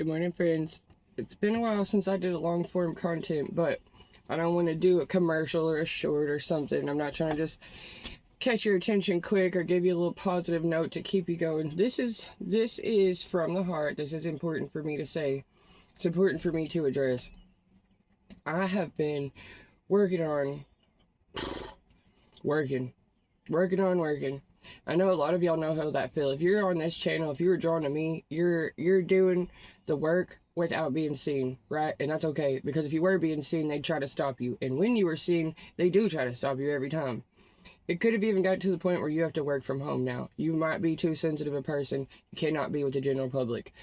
Good morning, friends. It's been a while since I did a long form content, but I don't want to do a commercial or a short or something. I'm not trying to just catch your attention quick or give you a little positive note to keep you going. This is from the heart. This is important for me to say. It's important for me to address. I have been working on working. I know a lot of y'all know how that feel. If you're on this channel, if you're drawn to me, you're doing the work without being seen, right? And that's okay, because if you were being seen, they'd try to stop you. And when you were seen, they do try to stop you every time. It could have even gotten to the point where you have to work from home now. You might be too sensitive a person. You cannot be with the general public.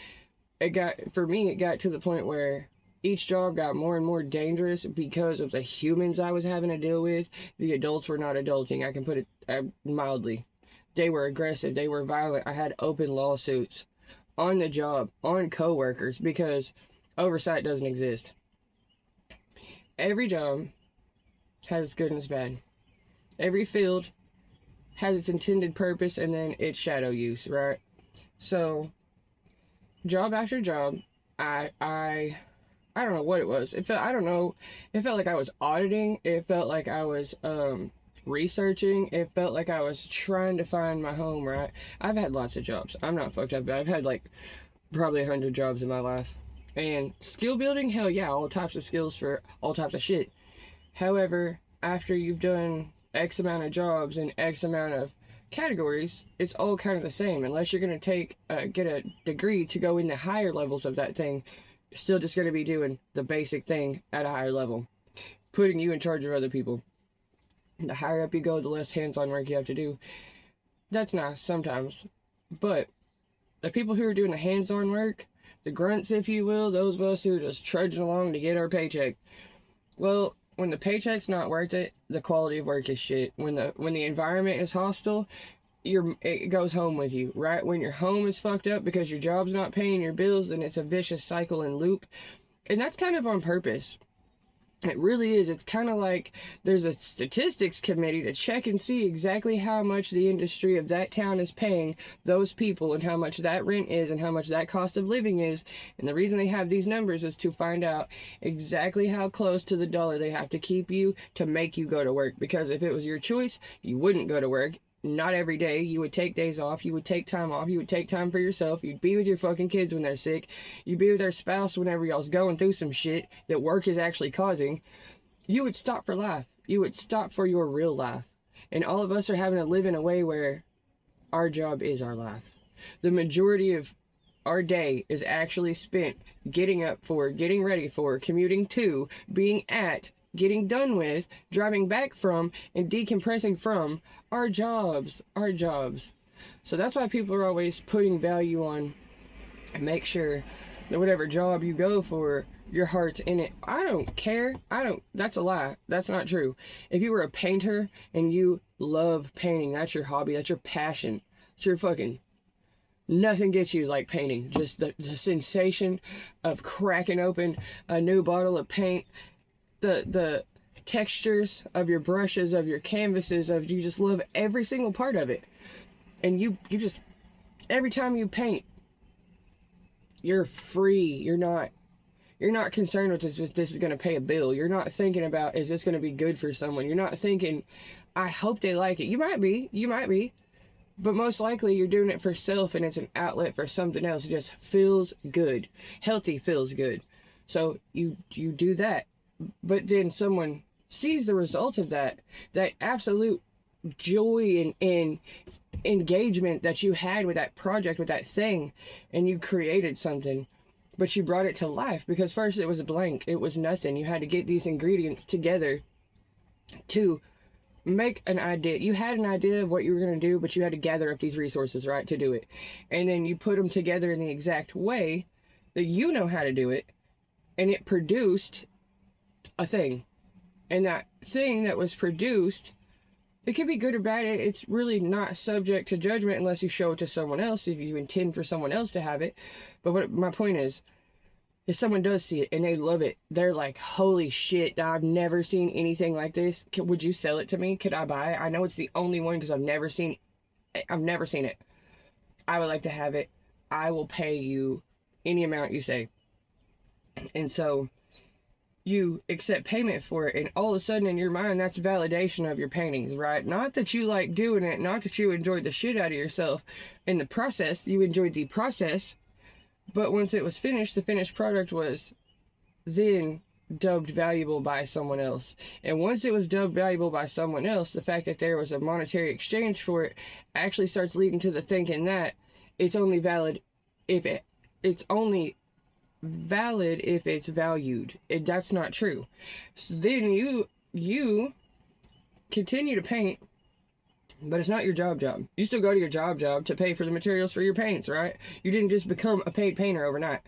For me, it got to the point where each job got more and more dangerous because of the humans I was having to deal with. The adults were not adulting. I can put it mildly. They were aggressive. They were violent. I had open lawsuits on the job, on coworkers, because oversight doesn't exist. Every job has good and its bad. Every field has its intended purpose and then its shadow use, right? So, job after job, I don't know what it was. It felt like I was auditing. It felt like I was researching. It felt like I was trying to find my home, right? I've had lots of jobs. I'm not fucked up, but I've had like probably 100 jobs in my life. And skill building, hell yeah, all types of skills for all types of shit. However, after you've done X amount of jobs in X amount of categories, it's all kind of the same. Unless you're going to get a degree to go in the higher levels of that thing, you're still just going to be doing the basic thing at a higher level, putting you in charge of other people. The higher up you go, the less hands-on work you have to do. That's nice sometimes. But the people who are doing the hands-on work, the grunts, if you will, those of us who are just trudging along to get our paycheck, well, when the paycheck's not worth it, the quality of work is shit. When the environment is hostile, it goes home with you, right? When your home is fucked up because your job's not paying your bills, and it's a vicious cycle and loop. And that's kind of on purpose. It really is. It's kind of like there's a statistics committee to check and see exactly how much the industry of that town is paying those people and how much that rent is and how much that cost of living is. And the reason they have these numbers is to find out exactly how close to the dollar they have to keep you to make you go to work. Because if it was your choice, you wouldn't go to work. Not every day. You would take days off. You would take time off. You would take time for yourself. You'd be with your fucking kids when they're sick. You'd be with their spouse whenever y'all's going through some shit that work is actually causing. You would stop for life. You would stop for your real life. And all of us are having to live in a way where our job is our life. The majority of our day is actually spent getting up for, getting ready for, commuting to, being at, getting done with, driving back from, and decompressing from our jobs. So that's why people are always putting value on, make sure that whatever job you go for, your heart's in it. I don't care. That's a lie. That's not true. If you were a painter and you love painting, that's your hobby, that's your passion, it's your fucking, nothing gets you like painting. Just the sensation of cracking open a new bottle of paint, the textures of your brushes, of your canvases, of you just love every single part of it. And you just, every time you paint, you're free. You're not concerned with if this is going to pay a bill. You're not thinking about, is this going to be good for someone? You're not thinking, I hope they like it. You might be, but most likely you're doing it for self, and it's an outlet for something else. It just feels good. Healthy feels good. So you do that. But then someone sees the result of that absolute joy and engagement that you had with that project, with that thing, and you created something, but you brought it to life. Because first it was a blank, it was nothing. You had to get these ingredients together to make an idea. You had an idea of what you were going to do, but you had to gather up these resources, right, to do it. And then you put them together in the exact way that you know how to do it, and it produced a thing. And that thing that was produced, it could be good or bad. It's really not subject to judgment unless you show it to someone else, if you intend for someone else to have it. But what my point is, if someone does see it and they love it, they're like, holy shit, I've never seen anything like this. Would you sell it to me? Could I buy it? I know it's the only one because I've never seen it. I would like to have it. I will pay you any amount you say. And so you accept payment for it, and all of a sudden in your mind, that's validation of your paintings, right? Not that you like doing it, not that you enjoyed the shit out of yourself in the process. You enjoyed the process, but once it was finished, the finished product was then dubbed valuable by someone else. And once it was dubbed valuable by someone else, the fact that there was a monetary exchange for it actually starts leading to the thinking that it's only valid if it's only valid if it's valued. That's not true. So then you continue to paint, but it's not your job. You still go to your job to pay for the materials for your paints, right? You didn't just become a paid painter overnight.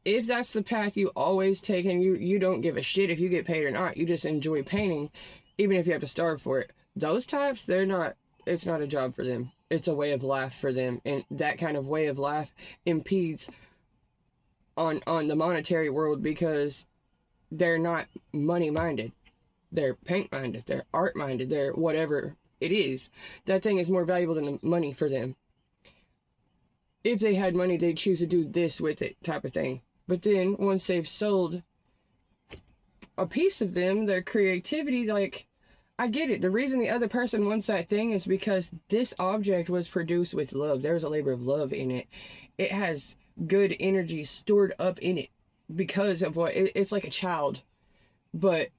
If that's the path you always take, and you don't give a shit if you get paid or not, you just enjoy painting, even if you have to starve for it. Those types, it's not a job for them. It's a way of life for them. And that kind of way of life impedes on the monetary world, because they're not money minded. They're paint minded. They're art minded. They're whatever it is. That thing is more valuable than the money for them. If they had money, they'd choose to do this with it, type of thing. But then once they've sold a piece of them, their creativity, like, I get it. The reason the other person wants that thing is because this object was produced with love. There's a labor of love in it. It has good energy stored up in it because of it's like a child, but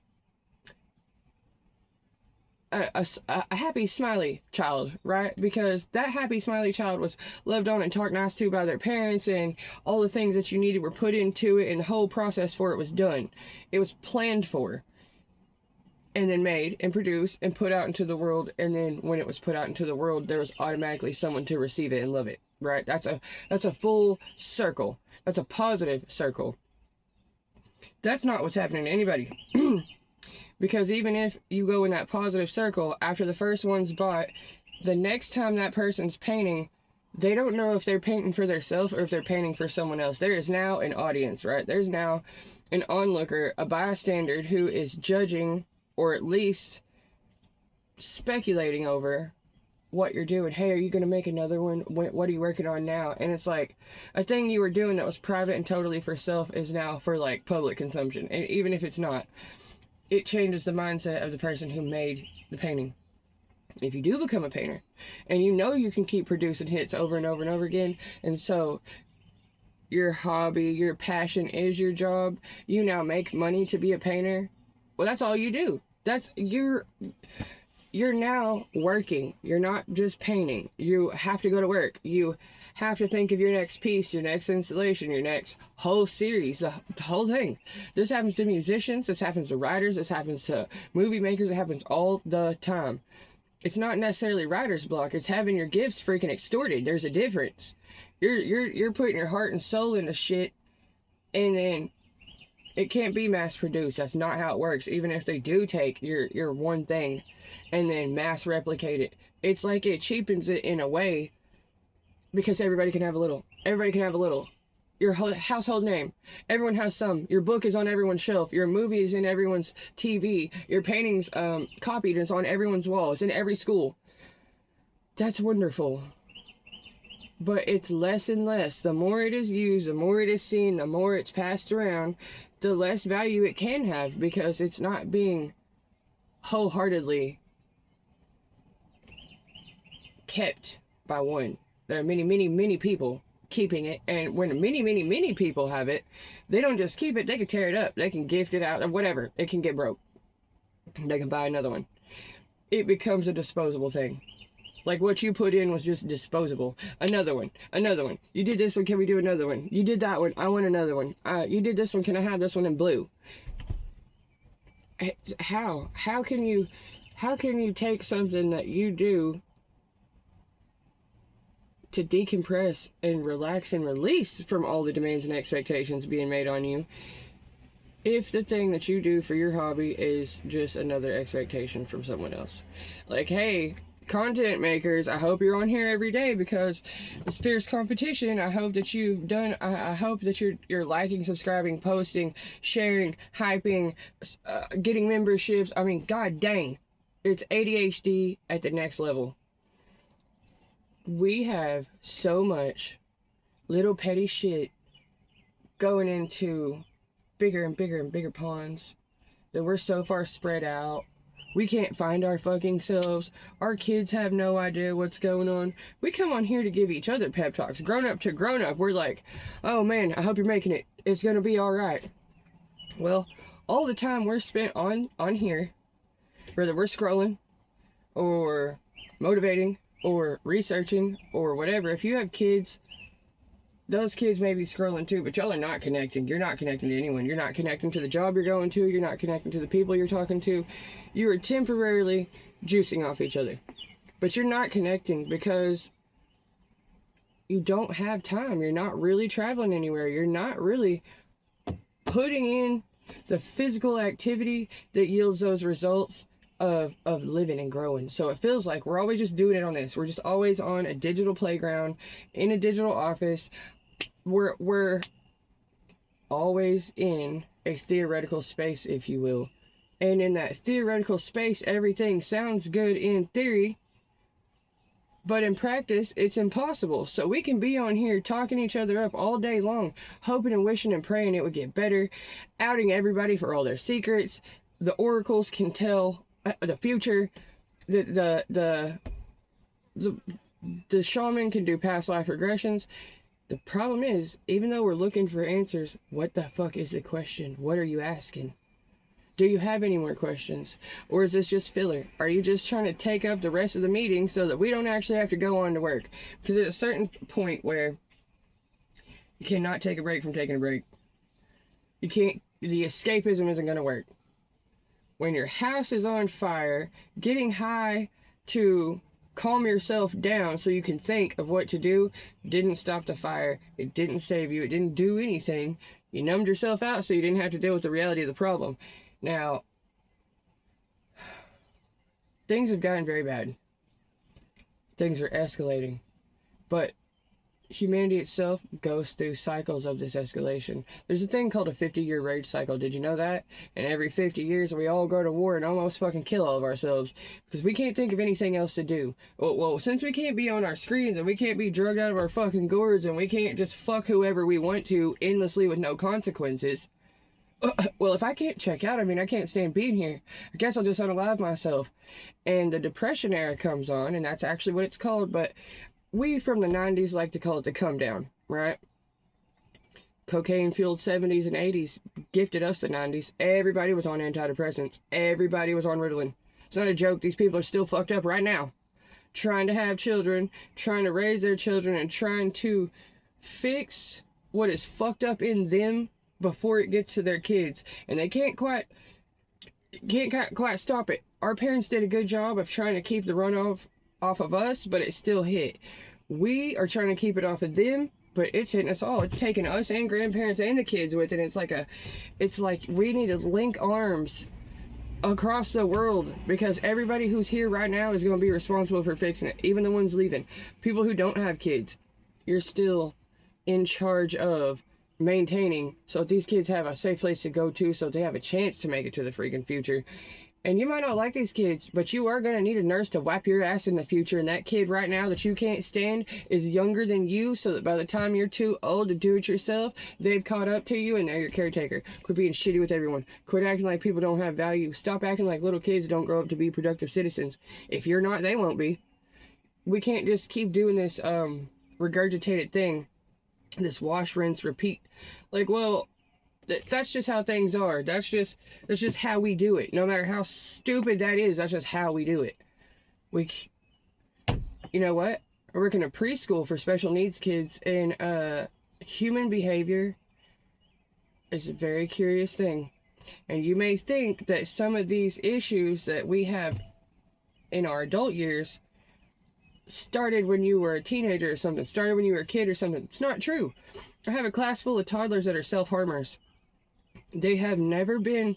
a happy, smiley child, right? Because that happy, smiley child was loved on and talked nice to by their parents, and all the things that you needed were put into it, and the whole process for it was done. It was planned for, and then made and produced and put out into the world. And then when it was put out into the world, there was automatically someone to receive it and love it, right? That's a full circle. That's a positive circle. That's not what's happening to anybody. Because even if you go in that positive circle, after the first one's bought, the next time that person's painting, they don't know if they're painting for themselves or if they're painting for someone else. There is now an audience, right? There's now an onlooker, a bystander who is judging, or at least speculating over what you're doing. Hey, are you going to make another one? What are you working on now? And it's like, a thing you were doing that was private and totally for self is now for like public consumption. And even if it's not, it changes the mindset of the person who made the painting. If you do become a painter, and you know you can keep producing hits over and over and over again, and so your hobby, your passion is your job, you now make money to be a painter, well, that's all you do. You're now working. You're not just painting. You have to go to work. You have to think of your next piece, your next installation, your next whole series, the whole thing. This happens to musicians. This happens to writers. This happens to movie makers. It happens all the time. It's not necessarily writer's block. It's having your gifts freaking extorted. There's a difference. You're putting your heart and soul into shit, and then it can't be mass produced. That's not how it works. Even if they do take your one thing and then mass replicate it, it's like it cheapens it in a way, because everybody can have a little. Everybody can have a little. Your household name, everyone has some. Your book is on everyone's shelf. Your movie is in everyone's TV. Your painting's copied and it's on everyone's wall. It's in every school. That's wonderful. But it's less and less. The more it is used, the more it is seen, the more it's passed around, the less value it can have, because it's not being wholeheartedly kept by one. There are many, many, many people keeping it, and when many, many, many people have it, they don't just keep it, they can tear it up, they can gift it out, or whatever. It can get broke. They can buy another one. It becomes a disposable thing. Like what you put in was just disposable. Another one. Another one. You did this one, can we do another one? You did that one, I want another one. You did this one, can I have this one in blue? How can you take something that you do to decompress and relax and release from all the demands and expectations being made on you, if the thing that you do for your hobby is just another expectation from someone else? Like, hey, content makers, I hope you're on here every day, because it's fierce competition. I hope that I hope that you're liking, subscribing, posting, sharing, hyping, getting memberships. I mean, god dang, it's ADHD at the next level. We have so much little petty shit going into bigger and bigger and bigger ponds that we're so far spread out. We can't find our fucking selves. Our kids have no idea what's going on. We come on here to give each other pep talks. Grown up to grown up, we're like, oh man, I hope you're making it. It's gonna be all right. Well, all the time we're spent on here, whether we're scrolling or motivating or researching or whatever. If you have kids, those kids may be scrolling too, but y'all are not connecting. You're not connecting to anyone. You're not connecting to the job you're going to. You're not connecting to the people you're talking to. You are temporarily juicing off each other. But you're not connecting because you don't have time. You're not really traveling anywhere. You're not really putting in the physical activity that yields those results of living and growing. So it feels like we're always just doing it on this. We're just always on a digital playground, in a digital office. We're always in a theoretical space, if you will. And in that theoretical space, everything sounds good in theory, but in practice, it's impossible. So we can be on here talking each other up all day long, hoping and wishing and praying it would get better, outing everybody for all their secrets. The oracles can tell the future. The shaman can do past life regressions. The problem is, even though we're looking for answers, what the fuck is the question? What are you asking? Do you have any more questions? Or is this just filler? Are you just trying to take up the rest of the meeting so that we don't actually have to go on to work? Because at a certain point where you cannot take a break from taking a break, you can't, the escapism isn't going to work. When your house is on fire, getting high to calm yourself down so you can think of what to do didn't stop the fire. It didn't save you. It didn't do anything. You numbed yourself out so you didn't have to deal with the reality of the problem. Now, things have gotten very bad. Things are escalating. But humanity itself goes through cycles of this escalation. There's a thing called a 50-year rage cycle. Did you know that? And every 50 years we all go to war and almost fucking kill all of ourselves because we can't think of anything else to do. Well, since we can't be on our screens and we can't be drugged out of our fucking gourds and we can't just fuck whoever we want to endlessly with no consequences, well, if I can't check out, I mean, I can't stand being here. I guess I'll just unalive myself. And the Depression era comes on, and that's actually what it's called, but we from the 90s like to call it the come down, right? Cocaine-fueled 70s and 80s gifted us the 90s. Everybody was on antidepressants. Everybody was on Ritalin. It's not a joke. These people are still fucked up right now. Trying to have children, trying to raise their children, and trying to fix what is fucked up in them before it gets to their kids. And they can't quite stop it. Our parents did a good job of trying to keep the runoff off of us, but it still hit. We are trying to keep it off of them, but it's hitting us all. It's taking us and grandparents and the kids with it. It's like we need to link arms across the world because everybody who's here right now is going to be responsible for fixing it. Even the ones leaving. People who don't have kids, you're still in charge of maintaining so these kids have a safe place to go to so they have a chance to make it to the freaking future. And you might not like these kids, but you are going to need a nurse to wipe your ass in the future. And that kid right now that you can't stand is younger than you, so that by the time you're too old to do it yourself, they've caught up to you and they're your caretaker. Quit being shitty with everyone. Quit acting like people don't have value. Stop acting like little kids don't grow up to be productive citizens. If you're not, they won't be. We can't just keep doing this regurgitated thing. This wash, rinse, repeat. Like, well, that's just how things are. That's just how we do it. No matter how stupid that is, that's just how we do it. You know what? I work in a preschool for special needs kids, and human behavior is a very curious thing. And you may think that some of these issues that we have in our adult years started when you were a teenager or something, started when you were a kid or something. It's not true. I have a class full of toddlers that are self-harmers. They have never been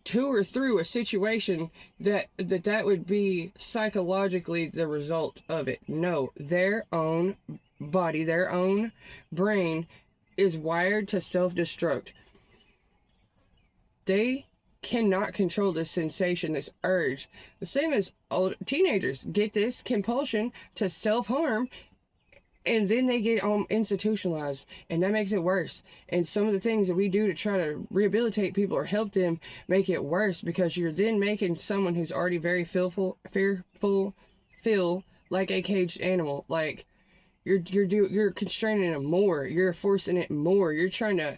to or through a situation that would be psychologically the result of it. No, their own body, their own brain is wired to self-destruct. They cannot control this sensation, this urge. The same as all teenagers get this compulsion to self-harm And then they get institutionalized, and that makes it worse. And some of the things that we do to try to rehabilitate people or help them make it worse, because you're then making someone who's already very fearful feel like a caged animal. Like you're constraining them more. You're forcing it more. You're trying to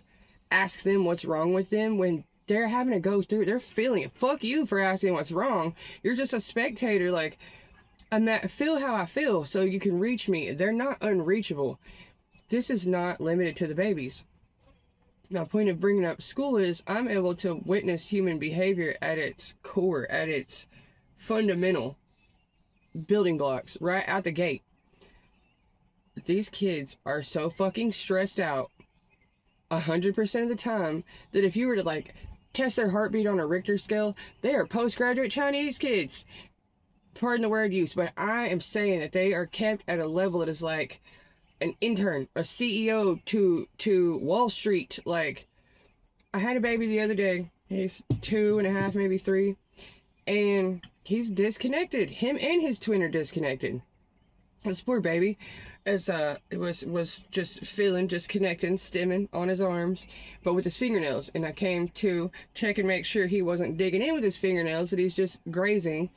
ask them what's wrong with them when they're having to go through. They're feeling it. Fuck you for asking what's wrong. You're just a spectator. Like, feel how I feel so you can reach me. They're not unreachable. This is not limited to the babies. My point of bringing up school is I'm able to witness human behavior at its core, at its fundamental building blocks, right out the gate. These kids are so fucking stressed out 100% of the time that if you were to like test their heartbeat on a Richter scale, they are postgraduate Chinese kids. Pardon the word use, but I am saying that they are kept at a level that is like an intern, a CEO to Wall Street. Like, I had a baby the other day. He's 2.5, maybe 3, and he's disconnected. Him and his twin are disconnected. This poor baby, as it was just feeling, just connecting, stimming on his arms, but with his fingernails. And I came to check and make sure he wasn't digging in with his fingernails, that he's just grazing.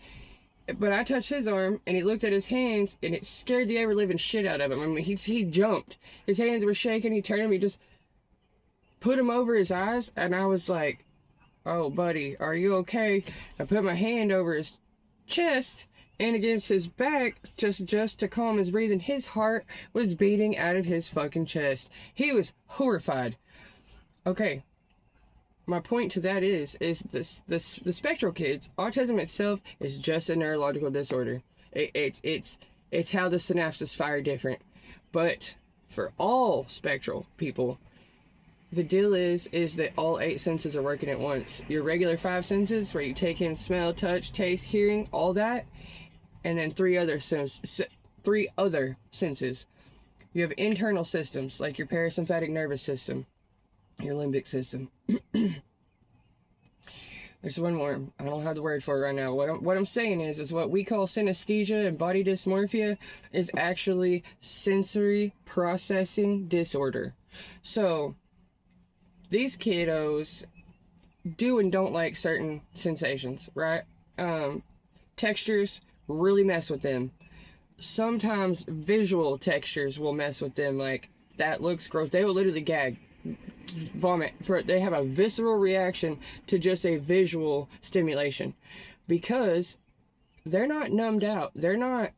But I touched his arm, and he looked at his hands, and it scared the ever-living shit out of him. I mean, he jumped. His hands were shaking. He turned to me, just put them over his eyes, and I was like, "Oh, buddy, are you okay?" I put my hand over his chest and against his back, just to calm his breathing. His heart was beating out of his fucking chest. He was horrified. Okay. My point to that is the spectral kids, autism itself is just a neurological disorder. It's how the synapses fire different. But for all spectral people, the deal is that all 8 senses are working at once. Your regular 5 senses, where you take in smell, touch, taste, hearing, all that, and then 3 other senses. You have internal systems like your parasympathetic nervous system, your limbic system. There's one more. I don't have the word for it right now. What I'm saying is what we call synesthesia and body dysmorphia is actually sensory processing disorder. So these kiddos do and don't like certain sensations, right? Textures really mess with them. Sometimes visual textures will mess with them. Like, that looks gross. They will literally gag, vomit. They have a visceral reaction to just a visual stimulation, because they're not numbed out. They're not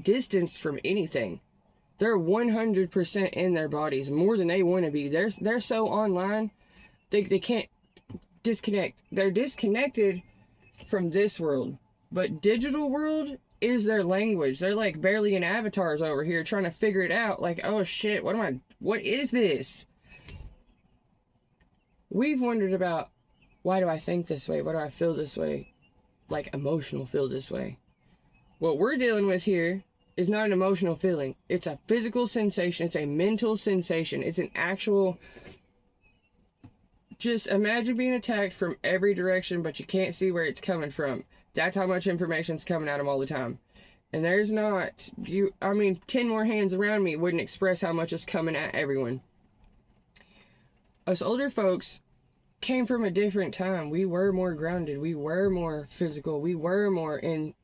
distanced from anything. They're 100% in their bodies, more than they want to be. They're so online, they can't disconnect. They're disconnected from this world, but digital world is their language. They're like barely in avatars over here trying to figure it out. Like, oh shit, what is this? We've wondered about, why do I think this way? Why do I feel this way? Like, emotional feel this way. What we're dealing with here is not an emotional feeling. It's a physical sensation. It's a mental sensation. It's an actual... Just imagine being attacked from every direction, but you can't see where it's coming from. That's how much information's coming at them all the time. And there's not... 10 more hands around me wouldn't express how much is coming at everyone. Us older folks came from a different time. We were more grounded. We were more physical. We were more in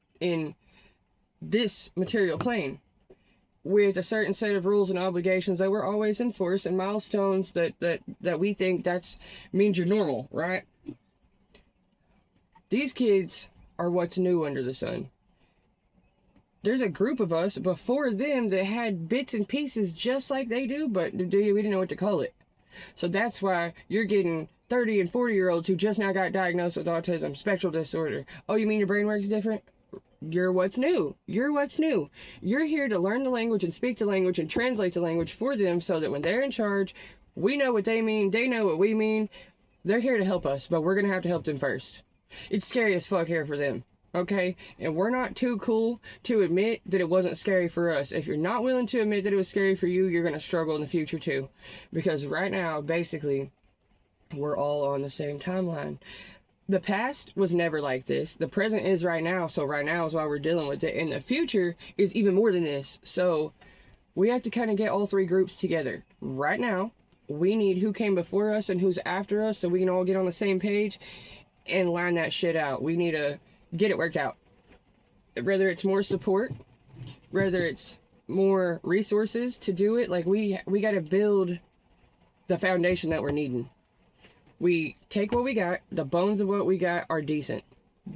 this material plane, with a certain set of rules and obligations that were always enforced, and milestones that we think means you're normal, right? These kids are what's new under the sun. There's a group of us before them that had bits and pieces just like they do, but we didn't know what to call it. So that's why you're getting 30 and 40-year-olds who just now got diagnosed with autism, spectral disorder. Oh, you mean your brain works different? You're what's new. You're what's new. You're here to learn the language and speak the language and translate the language for them, so that when they're in charge, we know what they mean, they know what we mean. They're here to help us, but we're going to have to help them first. It's scary as fuck here for them, okay? And we're not too cool to admit that it wasn't scary for us. If you're not willing to admit that it was scary for you, you're going to struggle in the future too. Because right now, basically, we're all on the same timeline. The past was never like this. The present is right now, so right now is why we're dealing with it. And the future is even more than this. So We have to kind of get all three groups together. Right now, we need who came before us and who's after us so we can all get on the same page and line that shit out. We need to get it worked out. Whether it's more support, whether it's more resources to do it, like we got to build the foundation that we're needing. We take what we got, the bones of what we got are decent.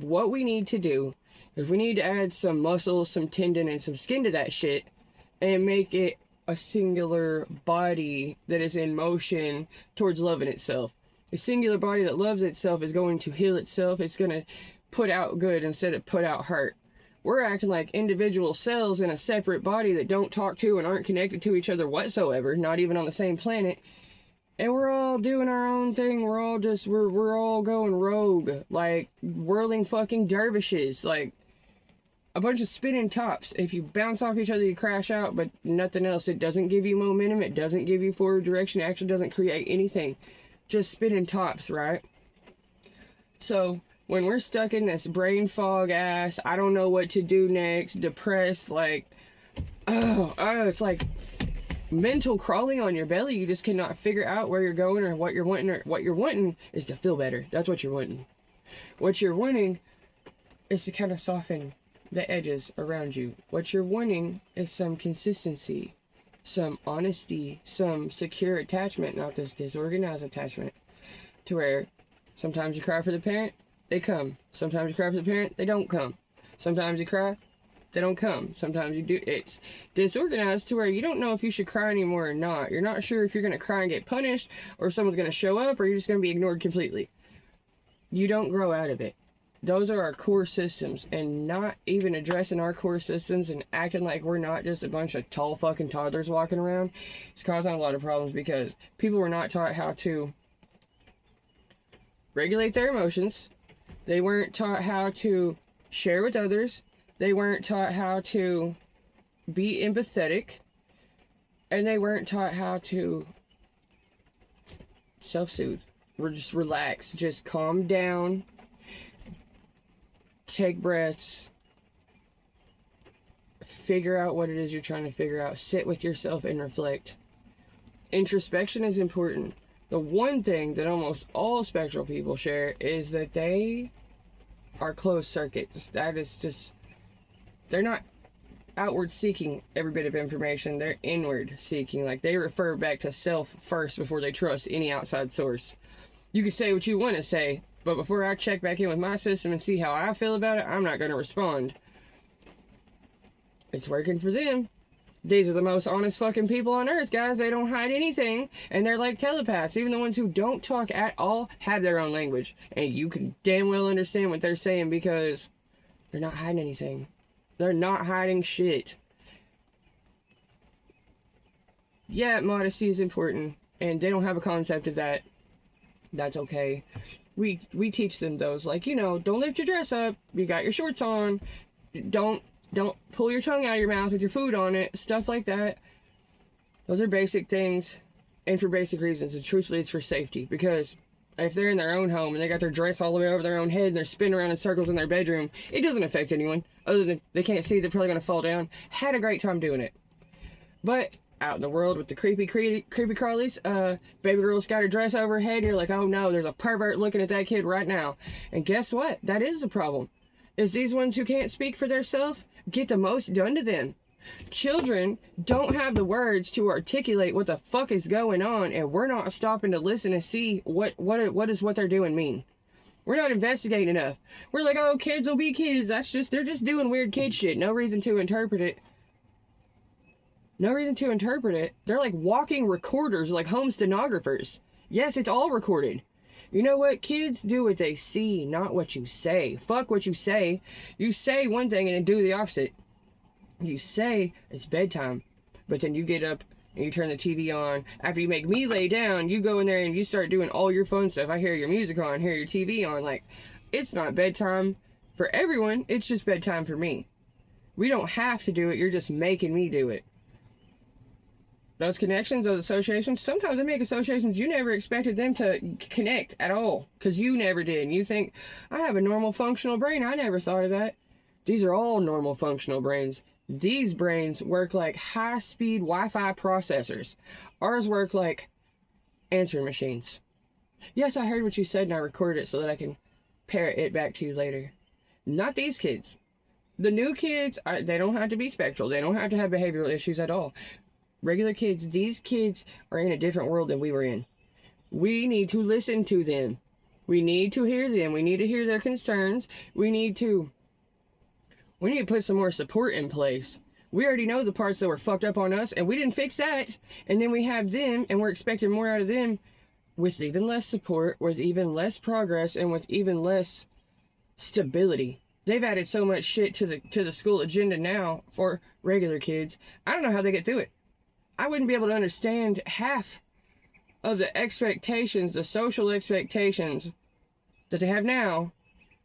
What we need to do is we need to add some muscle, some tendon, and some skin to that shit and make it a singular body that is in motion towards loving itself. A singular body that loves itself is going to heal itself. It's going to put out good instead of put out hurt. We're acting like individual cells in a separate body that don't talk to and aren't connected to each other whatsoever, not even on the same planet. And we're all doing our own thing. We're all just, we're all going rogue, like whirling fucking dervishes, like a bunch of spinning tops. If you bounce off each other, you crash out, but nothing else. It doesn't give you momentum. It doesn't give you forward direction. It actually doesn't create anything. Just spinning tops, right? So when we're stuck in this brain fog ass, I don't know what to do next, depressed, like, it's like mental crawling on your belly. You just cannot figure out where you're going or what you're wanting. Or what you're wanting is to feel better. That's what you're wanting. What you're wanting is to kind of soften the edges around you. What you're wanting is some consistency, some honesty, some secure attachment, not this disorganized attachment, to where sometimes you cry for the parent, they come. Sometimes you cry for the parent, they don't come. Sometimes you cry, they don't come. Sometimes you do. It's disorganized to where you don't know if you should cry anymore or not. You're not sure if you're going to cry and get punished, or if someone's going to show up, or you're just going to be ignored completely. You don't grow out of it. Those are our core systems, and not even addressing our core systems and acting like we're not just a bunch of tall fucking toddlers walking around is causing a lot of problems, because people were not taught how to regulate their emotions. They weren't taught how to share with others. They weren't taught how to be empathetic. And they weren't taught how to self-soothe. We're just relax. Just calm down. Take breaths. Figure out what it is you're trying to figure out. Sit with yourself and reflect. Introspection is important. The one thing that almost all spectral people share is that they are closed circuits. That is just, they're not outward seeking every bit of information. They're inward seeking. Like, they refer back to self first before they trust any outside source. You can say what you want to say, but before I check back in with my system and see how I feel about it, I'm not going to respond. It's working for them. These are the most honest fucking people on earth, guys. They don't hide anything, and they're like telepaths. Even the ones who don't talk at all have their own language, and you can damn well understand what they're saying because they're not hiding anything. They're not hiding shit. Yeah, modesty is important, and they don't have a concept of that. That's okay. We teach them those, like, you know, don't lift your dress up. You got your shorts on. Don't pull your tongue out of your mouth with your food on it. Stuff like that. Those are basic things, and for basic reasons. And truthfully, it's for safety. Because if they're in their own home and they got their dress all the way over their own head and they're spinning around in circles in their bedroom, it doesn't affect anyone. Other than they can't see, they're probably going to fall down. Had a great time doing it. But out in the world with the creepy crawlies, baby girl's got her dress over her head and you're like, oh no, there's a pervert looking at that kid right now. And guess what? That is the problem. Is these ones who can't speak for themselves get the most done to them. Children don't have the words to articulate what the fuck is going on, and we're not stopping to listen and see what they're doing mean. We're not investigating enough. We're like, oh, kids will be kids. They're just doing weird kid shit. No reason to interpret it. No reason to interpret it. They're like walking recorders, like home stenographers. Yes, it's all recorded. You know what? Kids do what they see, not what you say. Fuck what you say. You say one thing and then do the opposite. You say it's bedtime, but then you get up and you turn the TV on. After you make me lay down, you go in there and you start doing all your fun stuff. I hear your music on, hear your TV on. Like, it's not bedtime for everyone. It's just bedtime for me. We don't have to do it. You're just making me do it. Those connections, those associations, sometimes they make associations you never expected them to connect at all, because you never did. And you think, I have a normal functional brain. I never thought of that. These are all normal functional brains. These brains work like high-speed Wi-Fi processors. Ours work like answering machines. Yes, I heard what you said and I recorded it so that I can parrot it back to you later. Not these kids. The new kids, they don't have to be spectral. They don't have to have behavioral issues at all. Regular kids, these kids are in a different world than we were in. We need to listen to them. We need to hear them. We need to hear their concerns. We need to put some more support in place. We already know the parts that were fucked up on us, and we didn't fix that. And then we have them, and we're expecting more out of them with even less support, with even less progress, and with even less stability. They've added so much shit to the school agenda now for regular kids. I don't know how they get through it. I wouldn't be able to understand half of the expectations, the social expectations that they have now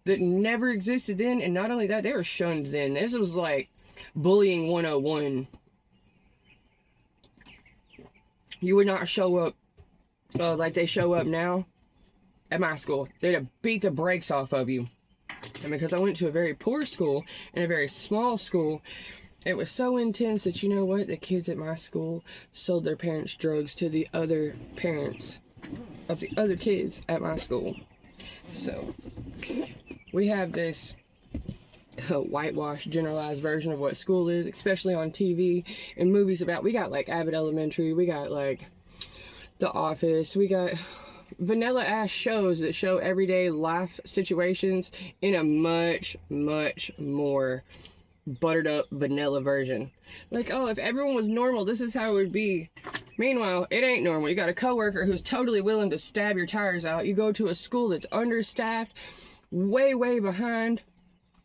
that never existed then. And not only that, they were shunned then. This was like bullying 101. You would not show up like they show up now at my school. They'd have beat the brakes off of you. And because I went to a very poor school and a very small school, it was so intense that, you know what, the kids at my school sold their parents' drugs to the other parents of the other kids at my school. So we have this whitewashed, generalized version of what school is, especially on TV and movies about. We got like Abbott Elementary, we got like The Office, we got vanilla ass shows that show everyday life situations in a much, much more buttered up vanilla version. Like, oh, if everyone was normal, this is how it would be. Meanwhile, it ain't normal. You got a coworker who's totally willing to stab your tires out. You go to a school that's understaffed, way, way behind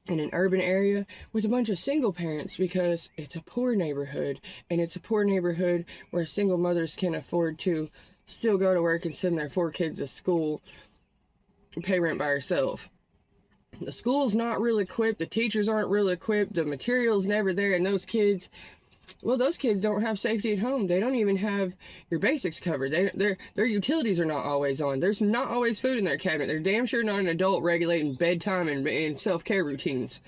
in an urban area with a bunch of single parents because it's a poor neighborhood, and it's a poor neighborhood where single mothers can afford to still go to work and send their 4 kids to school and pay rent by herself. The school's not real equipped, the teachers aren't real equipped, the material's never there, and those kids don't have safety at home. They don't even have your basics covered. Their utilities are not always on. There's not always food in their cabinet. They're damn sure not an adult regulating bedtime and self-care routines.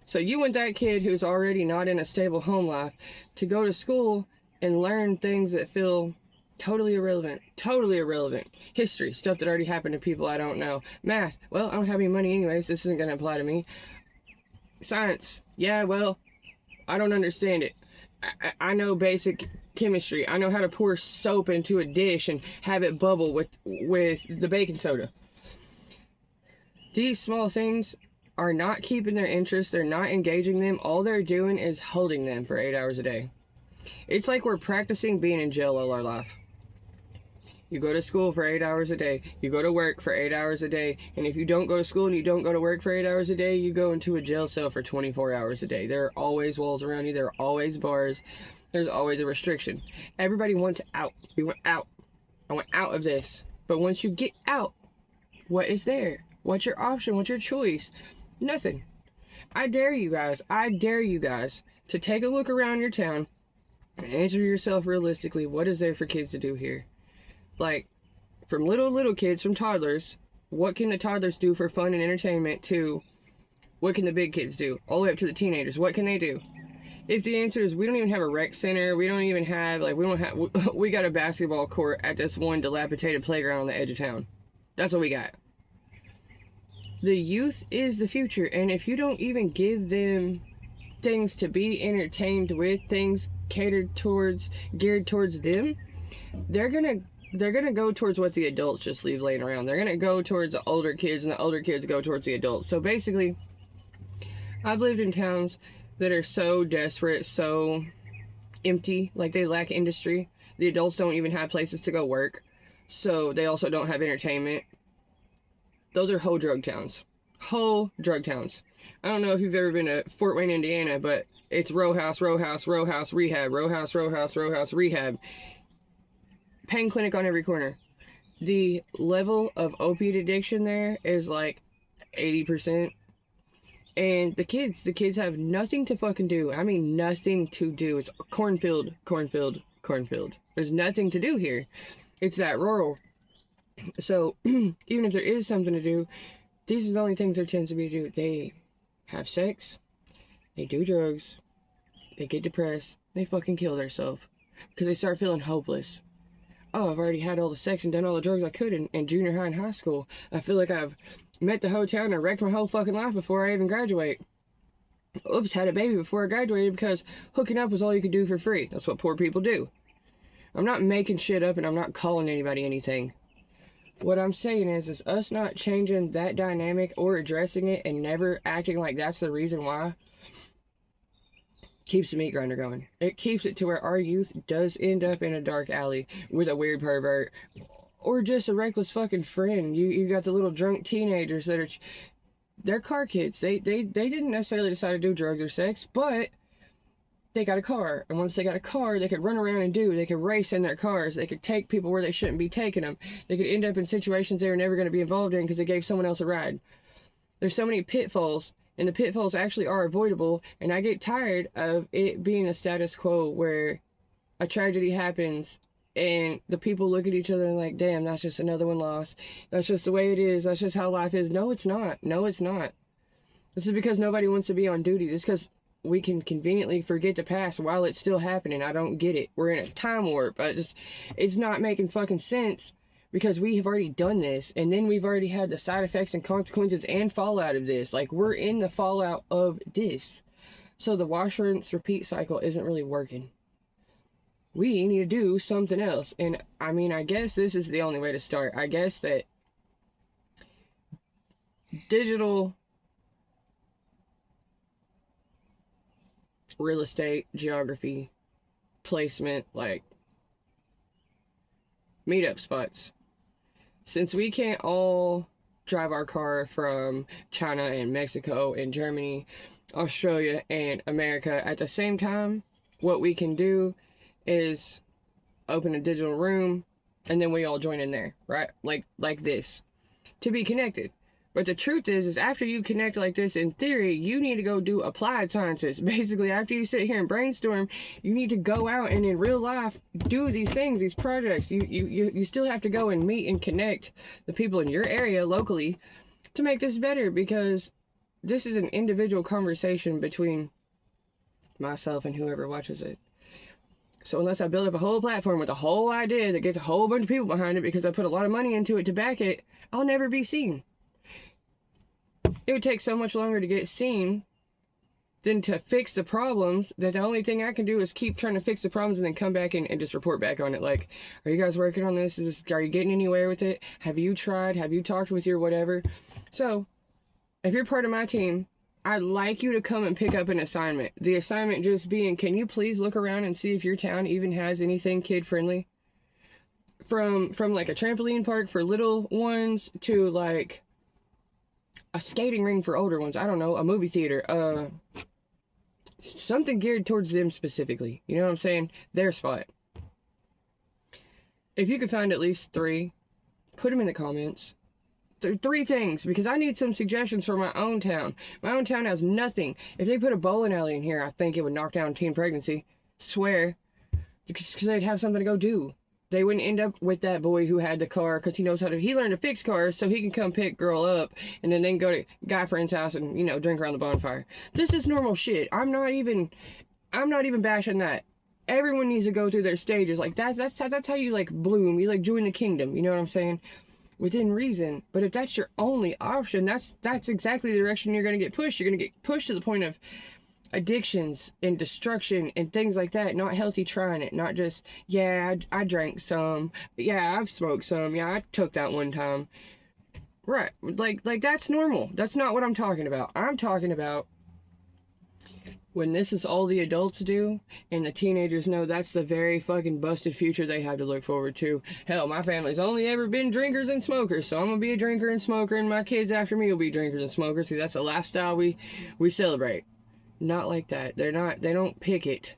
So you want that kid who's already not in a stable home life to go to school and learn things that feel totally irrelevant. History, stuff that already happened to people I don't know. Math, well, I don't have any money anyways, this isn't going to apply to me. Science, yeah, well, I don't understand it. I know basic chemistry. I know how to pour soap into a dish and have it bubble with the baking soda. These small things are not keeping their interest. They're not engaging them. All they're doing is holding them for 8 hours a day. It's like we're practicing being in jail all our life. You go to school for 8 hours a day. You go to work for 8 hours a day. And if you don't go to school and you don't go to work for 8 hours a day, you go into a jail cell for 24 hours a day. There are always walls around you. There are always bars. There's always a restriction. Everybody wants out. We want out. I want out of this. But once you get out, what is there? What's your option? What's your choice? Nothing. I dare you guys to take a look around your town and answer yourself realistically, what is there for kids to do here? Like, from little kids, from toddlers, what can the toddlers do for fun and entertainment, to what can the big kids do? All the way up to the teenagers, what can they do? If the answer is we don't even have a rec center, we got a basketball court at this one dilapidated playground on the edge of town. That's what we got. The youth is the future, and if you don't even give them things to be entertained with, things geared towards them, they're gonna go towards what the adults just leave laying around. They're gonna go towards the older kids, and the older kids go towards the adults. So basically, I've lived in towns that are so desperate, so empty, like they lack industry. The adults don't even have places to go work, so they also don't have entertainment. Those are whole drug towns. Whole drug towns. I don't know if you've ever been to Fort Wayne, Indiana, but it's row house, rehab, row house, rehab. Pain clinic on every corner. The level of opiate addiction there is like 80%. And the kids have nothing to fucking do. I mean, nothing to do. It's cornfield. There's nothing to do here. It's that rural. So, even if there is something to do, these are the only things there tends to be to do. They have sex, they do drugs, They get depressed. They fucking kill themselves because they start feeling hopeless. Oh, I've already had all the sex and done all the drugs I could in junior high and high school. I feel like I've met the hotel and wrecked my whole fucking life before I even graduate. Oops, had a baby before I graduated because hooking up was all you could do for free. That's what poor people do. I'm not making shit up and I'm not calling anybody anything. What I'm saying is us not changing that dynamic or addressing it and never acting like that's the reason why keeps the meat grinder going. It keeps it to where our youth does end up in a dark alley with a weird pervert or just a reckless fucking friend. You got the little drunk teenagers that are, they're car kids. They didn't necessarily decide to do drugs or sex, but they got a car, and once they got a car, they could run around and they could race in their cars, they could take people where they shouldn't be taking them, they could end up in situations they were never going to be involved in because they gave someone else a ride. There's so many pitfalls, and the pitfalls actually are avoidable, and I get tired of it being a status quo where a tragedy happens and the people look at each other and like, damn, that's just another one lost. That's just the way it is. That's just how life is. No, it's not. No, it's not. This is because nobody wants to be on duty. This is because we can conveniently forget the past while it's still happening. I don't get it. We're in a time warp. It's not making fucking sense because we have already done this, and then we've already had the side effects and consequences and fallout of this. Like, we're in the fallout of this. So the wash, rinse, repeat cycle isn't really working. We need to do something else. And I mean, I guess this is the only way to start. I guess that digital real estate, geography, placement, like meetup spots. Since we can't all drive our car from China and Mexico and Germany, Australia and America at the same time, what we can do is open a digital room and then we all join in there, right? Like this, to be connected. But the truth is after you connect like this, in theory, you need to go do applied sciences. Basically, after you sit here and brainstorm, you need to go out and in real life do these things, these projects. You still have to go and meet and connect the people in your area locally to make this better, because this is an individual conversation between myself and whoever watches it. So unless I build up a whole platform with a whole idea that gets a whole bunch of people behind it because I put a lot of money into it to back it, I'll never be seen. It would take so much longer to get seen than to fix the problems that the only thing I can do is keep trying to fix the problems and then come back and just report back on it. Like, are you guys working on this? Are you getting anywhere with it? Have you tried? Have you talked with your whatever? So if you're part of my team, I'd like you to come and pick up an assignment. The assignment just being, can you please look around and see if your town even has anything kid friendly? From like a trampoline park for little ones to like a skating ring for older ones. I don't know, a movie theater, something geared towards them specifically. You know what I'm saying? Their spot. If you could find at least 3, put them in the comments. 3 things, because I need some suggestions for my own town. My own town has nothing. If they put a bowling alley in here, I think it would knock down teen pregnancy. Swear. Because they'd have something to go do. They wouldn't end up with that boy who had the car because he learned to fix cars so he can come pick girl up and then they can go to guy friend's house and, you know, drink around the bonfire. This is normal shit. I'm not even bashing that. Everyone needs to go through their stages. Like that's how you like bloom. You like join the kingdom. You know what I'm saying? Within reason. But if that's your only option, that's exactly the direction you're going to get pushed. You're going to get pushed to the point of addictions and destruction and things like that. Not healthy trying it. Not just, yeah, I drank some. Yeah, I've smoked some. Yeah, I took that one time. Right. Like that's normal. That's not what I'm talking about. I'm talking about when this is all the adults do and the teenagers know that's the very fucking busted future they have to look forward to. Hell, my family's only ever been drinkers and smokers, so I'm gonna be a drinker and smoker, and my kids after me will be drinkers and smokers, because that's the lifestyle we celebrate. Not like that. They don't pick it.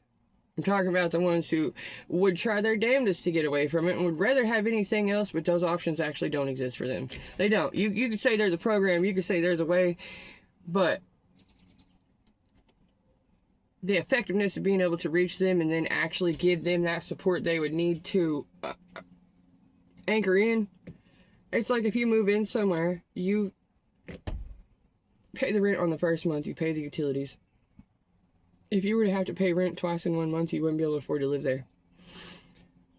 I'm talking about the ones who would try their damnedest to get away from it and would rather have anything else, but those options actually don't exist for them. They don't. You could say there's a program, you could say there's a way, but the effectiveness of being able to reach them and then actually give them that support they would need to anchor in. It's like if you move in somewhere, you pay the rent on the first month, you pay the utilities. If you were to have to pay rent twice in 1 month, you wouldn't be able to afford to live there.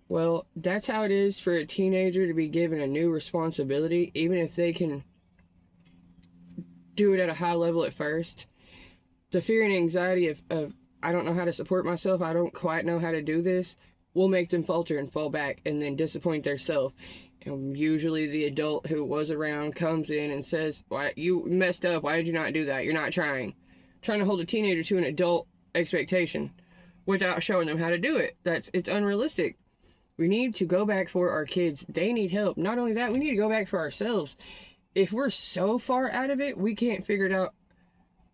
Well, that's how it is for a teenager to be given a new responsibility, even if they can do it at a high level at first. The fear and anxiety of I don't know how to support myself, I don't quite know how to do this, will make them falter and fall back and then disappoint themselves. And usually the adult who was around comes in and says, "Why you messed up, why did you not do that? You're not trying." Trying to hold a teenager to an adult expectation without showing them how to do it. It's unrealistic. We need to go back for our kids. They need help. Not only that, we need to go back for ourselves. If we're so far out of it, we can't figure it out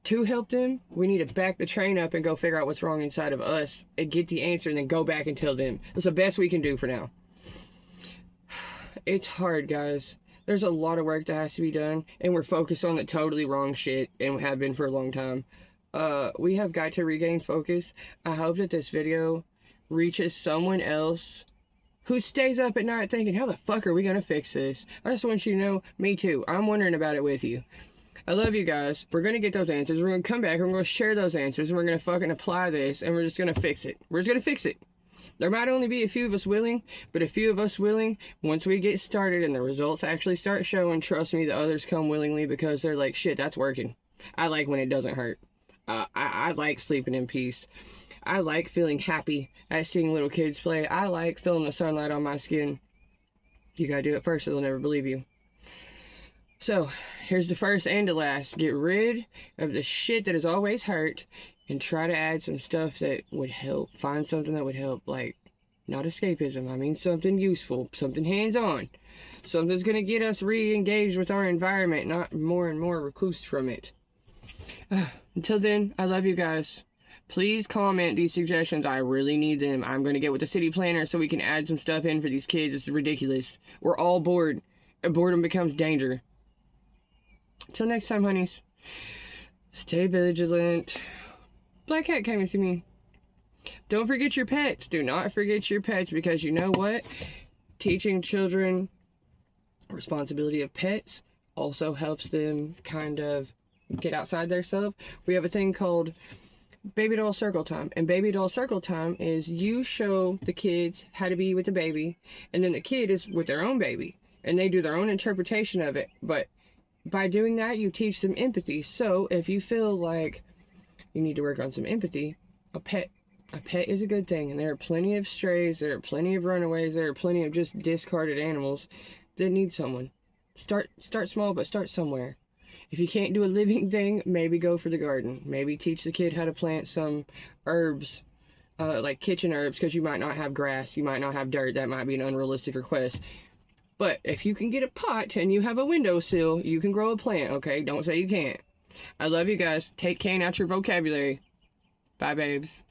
to help them. We need to back the train up and go figure out what's wrong inside of us and get the answer and then go back and tell them. That's the best we can do for now. It's hard, guys. There's a lot of work that has to be done, and we're focused on the totally wrong shit, and we have been for a long time. We have got to regain focus. I hope that this video reaches someone else who stays up at night thinking, how the fuck are we gonna fix this? I just want you to know, me too. I'm wondering about it with you. I love you guys. We're gonna get those answers. We're gonna come back and we're gonna share those answers and we're gonna fucking apply this and we're just gonna fix it. We're just gonna fix it. There might only be a few of us willing, but a few of us willing, once we get started and the results actually start showing, trust me, the others come willingly because they're like, shit, that's working. I like when it doesn't hurt. I like sleeping in peace. I like feeling happy at seeing little kids play. I like feeling the sunlight on my skin. You gotta do it first or they'll never believe you. So, here's the first and the last. Get rid of the shit that has always hurt and try to add some stuff that would help. Find something that would help, like, not escapism. I mean something useful, something hands-on. Something's gonna get us re-engaged with our environment, not more and more recluse from it. Until then, I love you guys. Please comment these suggestions. I really need them. I'm going to get with the city planner so we can add some stuff in for these kids. It's ridiculous. We're all bored. And boredom becomes danger. Till next time, honeys. Stay vigilant. Black Cat came to see me. Don't forget your pets. Do not forget your pets because you know what? Teaching children responsibility of pets also helps them kind of get outside themselves. We have a thing called baby doll circle time, and baby doll circle time is you show the kids how to be with the baby and then the kid is with their own baby and they do their own interpretation of it, but by doing that you teach them empathy. So if you feel like you need to work on some empathy, a pet is a good thing, and there are plenty of strays, there are plenty of runaways, there are plenty of just discarded animals that need someone. Start small, but start somewhere. If you can't do a living thing, maybe go for the garden. Maybe teach the kid how to plant some herbs, like kitchen herbs, because you might not have grass, you might not have dirt. That might be an unrealistic request. But if you can get a pot and you have a windowsill, you can grow a plant, okay? Don't say you can't. I love you guys. Take cane out your vocabulary. Bye, babes.